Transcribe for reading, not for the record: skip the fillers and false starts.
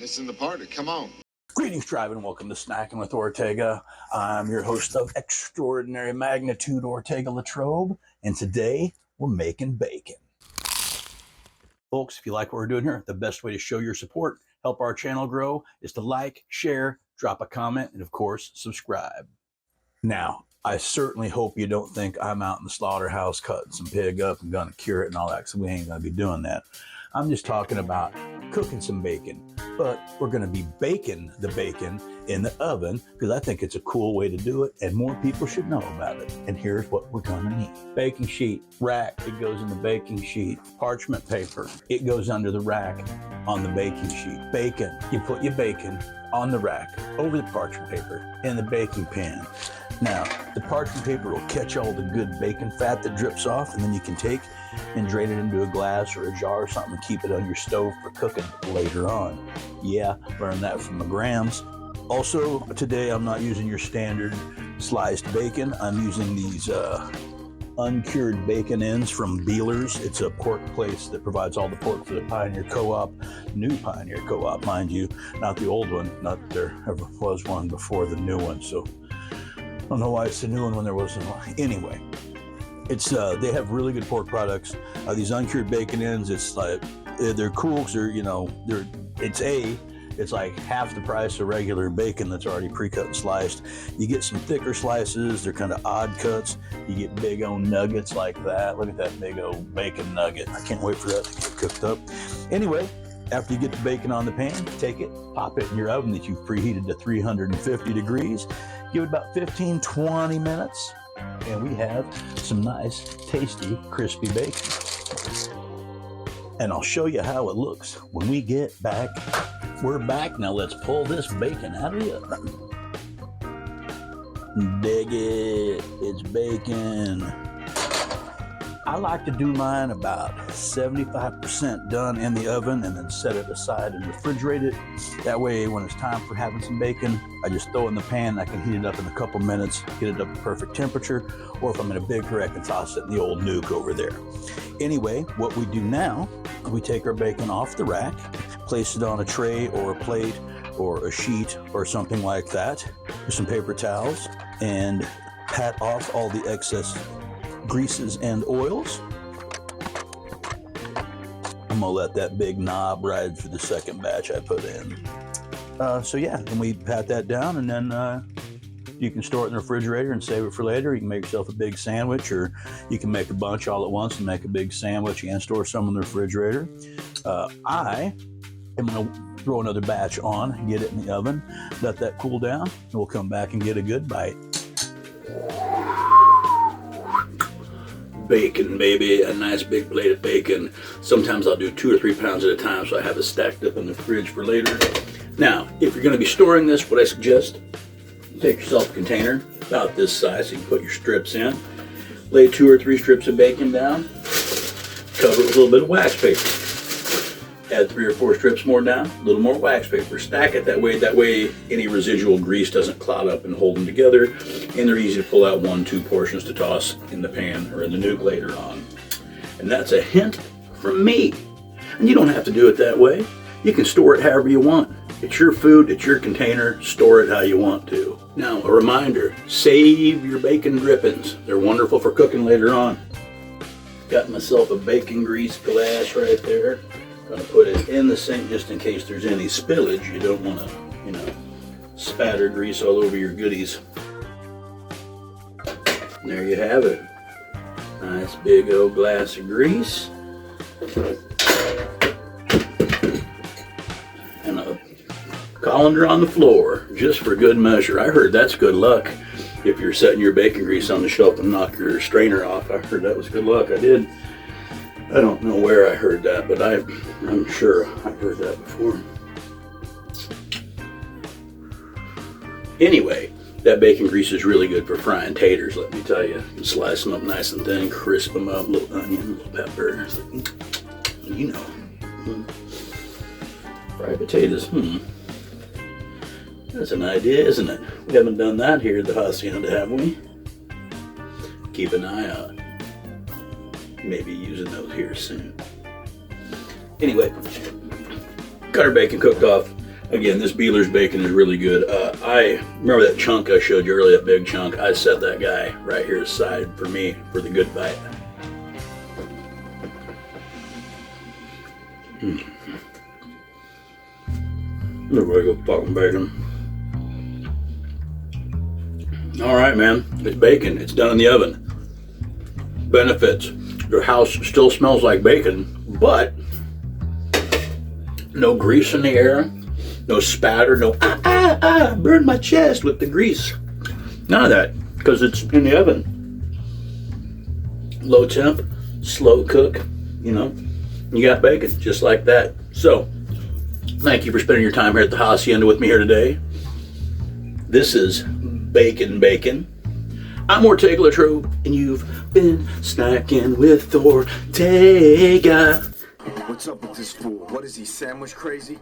Missing the party. Come on. Greetings, tribe, and welcome to Snackin with Ortega. I'm your host of extraordinary magnitude, Ortega LaTrobe, and today we're making bacon. Folks, if you like what we're doing here, the best way to show your support, help our channel grow, is to like, share, drop a comment, and of course, subscribe. Now, I certainly hope you don't think I'm out in the slaughterhouse cutting some pig up and gonna cure it and all that, because we ain't gonna be doing that. I'm just talking about cooking some bacon, but we're gonna be baking the bacon in the oven because I think it's a cool way to do it and more people should know about it. And here's what we're gonna need. Baking sheet, rack, it goes in the baking sheet. Parchment paper, it goes under the rack on the baking sheet. Bacon, you put your bacon on the rack over the parchment paper in the baking pan. Now, the parchment paper will catch all the good bacon fat that drips off, and then you can take and drain it into a glass or a jar or something and keep it on your stove for cooking later on. Yeah, learned that from the Grams. Also, today I'm not using your standard sliced bacon. I'm using these uncured bacon ends from Beeler's. It's a pork place that provides all the pork for the Pioneer Co-op, new Pioneer Co-op, mind you, not the old one. Not that there ever was one before the new one, so I don't know why it's the new one when there wasn't one. Anyway, it's they have really good pork products. These uncured bacon ends, it's like they're cool because it's like half the price of regular bacon that's already pre-cut and sliced. You get some thicker slices, they're kind of odd cuts. You get big old nuggets like that. Look at that big old bacon nugget. I can't wait for that to get cooked up. Anyway, after you get the bacon on the pan, take it, pop it in your oven that you've preheated to 350 degrees. Give it about 15-20 minutes, and we have some nice, tasty, crispy bacon. And I'll show you how it looks when we get back. We're back. Now let's pull this bacon out of the oven. Dig it. It's bacon. I like to do mine about 75% done in the oven and then set it aside and refrigerate it. That way, when it's time for having some bacon, I just throw it in the pan. I can heat it up in a couple minutes, get it up to perfect temperature, or if I'm in a big hurry, I can toss it in the old nuke over there. Anyway, what we do now, we take our bacon off the rack, place it on a tray or a plate or a sheet or something like that with some paper towels and pat off all the excess greases and oils. I'm gonna let that big knob ride for the second batch I put in. So yeah, then we pat that down, and then you can store it in the refrigerator and save it for later. You can make yourself a big sandwich, or you can make a bunch all at once and make a big sandwich and store some in the refrigerator. I am gonna throw another batch on, get it in the oven, let that cool down, and we'll come back and get a good bite. Bacon, baby, a nice big plate of bacon. Sometimes I'll do 2 or 3 pounds at a time, so I have it stacked up in the fridge for later. Now, if you're going to be storing this, what I suggest, take yourself a container about this size so you can put your strips in. Lay 2 or 3 strips of bacon down, cover it with a little bit of wax paper. Add 3 or 4 strips more down, a little more wax paper. Stack it that way any residual grease doesn't clot up and hold them together, and they're easy to pull out 1-2 portions to toss in the pan or in the nuke later on. And that's a hint from me. And you don't have to do it that way. You can store it however you want. It's your food, it's your container, store it how you want to. Now, a reminder, save your bacon drippings. They're wonderful for cooking later on. Got myself a bacon grease glass right there. Gonna put it in the sink just in case there's any spillage. You don't want to, spatter grease all over your goodies. And there you have it. Nice big old glass of grease. And a colander on the floor, just for good measure. I heard that's good luck. If you're setting your bacon grease on the shelf and knock your strainer off, I heard that was good luck. I did. I don't know where I heard that, but I'm sure I've heard that before. Anyway, that bacon grease is really good for frying taters, let me tell you. Slice them up nice and thin, crisp them up, little onion, little pepper. Fried potatoes, That's an idea, isn't it? We haven't done that here at the Hacienda, have we? Keep an eye out. Maybe using those here soon. Anyway, got our bacon cooked off. Again, this Beeler's bacon is really good. I remember that chunk I showed you earlier, that big chunk. I set that guy right here aside for me for the good bite. Everybody go fucking bacon. All right, man. It's bacon. It's done in the oven. Benefits. Your house still smells like bacon, but no grease in the air, no spatter, no burn my chest with the grease. None of that, because it's in the oven. Low temp, slow cook, you know. You got bacon, just like that. So, thank you for spending your time here at the Hacienda with me here today. This is Bacon. I'm Ortega LaTrobe, and you've been snacking with Ortega. What's up with this fool? What is he, sandwich crazy?